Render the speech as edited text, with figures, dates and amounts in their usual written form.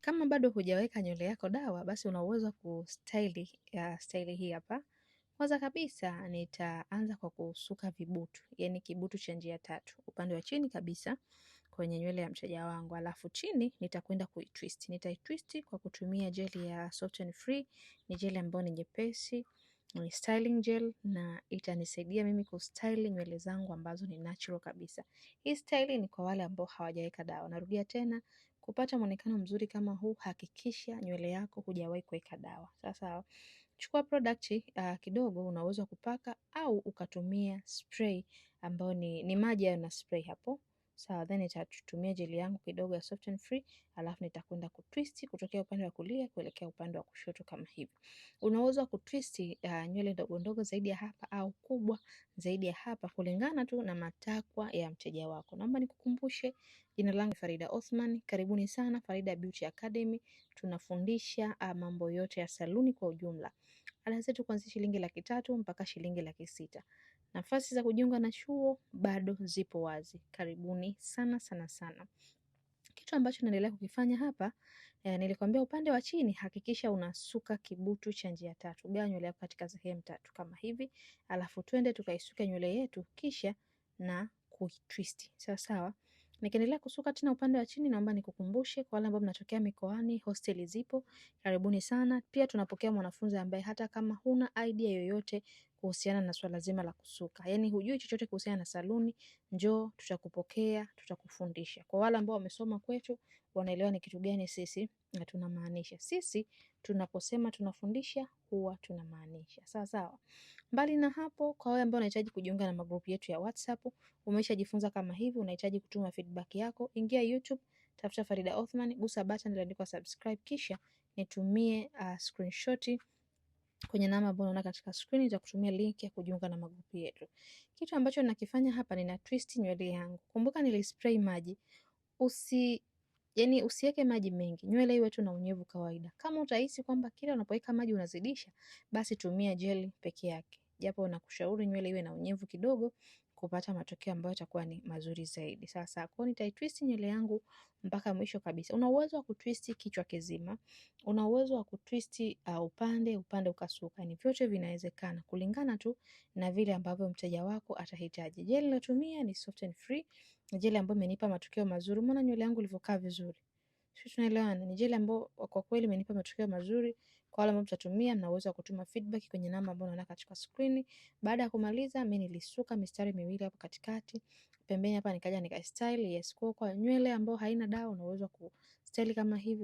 Kama bado hujaweka nywele yako dawa, basi una uwezo wa staili hii hapa. Kwanza kabisa nitaanza kwa kusuka vibutu, yani kibutu cha njia tatu. Upande wa chini kabisa kwenye nywele ya mteja wangu, alafu chini nitakwenda kuitwist. Nitaitwist kwa kutumia jeli ya Soft and Free, ni jeli ambayo ni nyepesi, ni styling gel na itanisaidia mimi kustyle nywele zangu ambazo ni natural kabisa. Hii style ni kwa wale ambao hawajaweka dawa. Narudia tena, kupata muonekano mzuri kama huu, hakikisha nywele yako hujawahi kuweka dawa. Sasa chukua product kidogo, unaweza kupaka au ukatumia spray ambayo ni maji na spray hapo. Sawa, then nitatumia jeli yangu kidogo ya Soft and Free, alafu nitakwenda kutwist kutokea upande wa kulia kuelekea upande wa kushoto kama hivi. Unaweza kutwist nywele ndogo ndogo zaidi ya hapa au kubwa zaidi ya hapa kulingana tu na matakwa ya mteja wako. Naomba nikukumbushe, jina langu Farida Othman. Karibuni sana Farida Beauty Academy. Tunafundisha mambo yote ya saluni kwa ujumla. Ada zetu kuanzia shilingi 300,000 mpaka shilingi 600,000. Nafasi za kujiunga na chuo bado zipo wazi. Karibuni sana sana sana. Kitu ambacho naendelea kukifanya hapa, nilikwambia upande wa chini hakikisha unasuka kibutu cha njia tatu. Gawa nywele yako katika sehemu tatu kama hivi, alafu twende tukaisuke nywele yetu kisha na kuitwist. Sawa sawa. Nikiendelea kusuka tena upande wa chini, naomba nikukumbushe kwa wale ambao mnatokea mikoani, hosteli zipo, karibuni sana. Pia tunapokea mwanafunzi ambaye hata kama huna idea yoyote kuhusiana na swala zima la kusuka, yani hujui chochote kuhusiana na saluni, njoo tutakupokea, tutakufundisha. Kwa wale ambao wamesoma kwetu, wanaelewa ni kitu gani sisi na tunamaanisha. Sisi tunaposema tunafundisha huwa tunamaanisha. Sawa sawa. Mbali na hapo, kwa wale ambao wanahitaji kujiunga na magrupu yetu ya WhatsApp, umeshajifunza kama hivi, unahitaji kutuma feedback yako, ingia YouTube, tafuta Farida Othman, gusa button iliyoandikwa subscribe, kisha nitumie screenshot kwenye namba ambayo unaona katika screen, za kutumia link ya kujiunga na magrupu yetu. Kitu ambacho ninakifanya hapa, nina twist nywele yangu. Kumbuka nilispray maji. Usiweke maji mengi. Nywele iwe tu na unyevu kawaida. Kama utahisi kwamba kila unapoweka maji unazidisha, basi tumia gel peke yake. Japo nakushauri nywele iwe na unyevu kidogo kupata matokeo ambayo yatakuwa ni mazuri zaidi. Sasa kwa nitaitwist nywele yangu mpaka mwisho kabisa. Una uwezo wa kutwist kichwa kizima. Una uwezo wa kutwist upande ukasuka. Ni vyote vinawezekana kulingana tu na vile ambavyo mteja wako atahitaji. Jeli nilotumia ni Soft and Free, jeli ambayo imenipa matokeo mazuri. Umeona nywele yangu ilivyokaa vizuri. Sisi tunaelewana, ni jeli ambayo kwa kweli imenipa matokeo mazuri. Kwa wale ambao mtatumia, mna uwezo wa kutuma feedback kwenye namba ambayo unaona katika screen. Baada ya kumaliza, mimi nilisuka mistari miwili hapo katikati. Pembeni hapa nikaja nikastyle. Yes, kwa nywele ambayo haina dawa una uwezo wa kustyle kama hivi.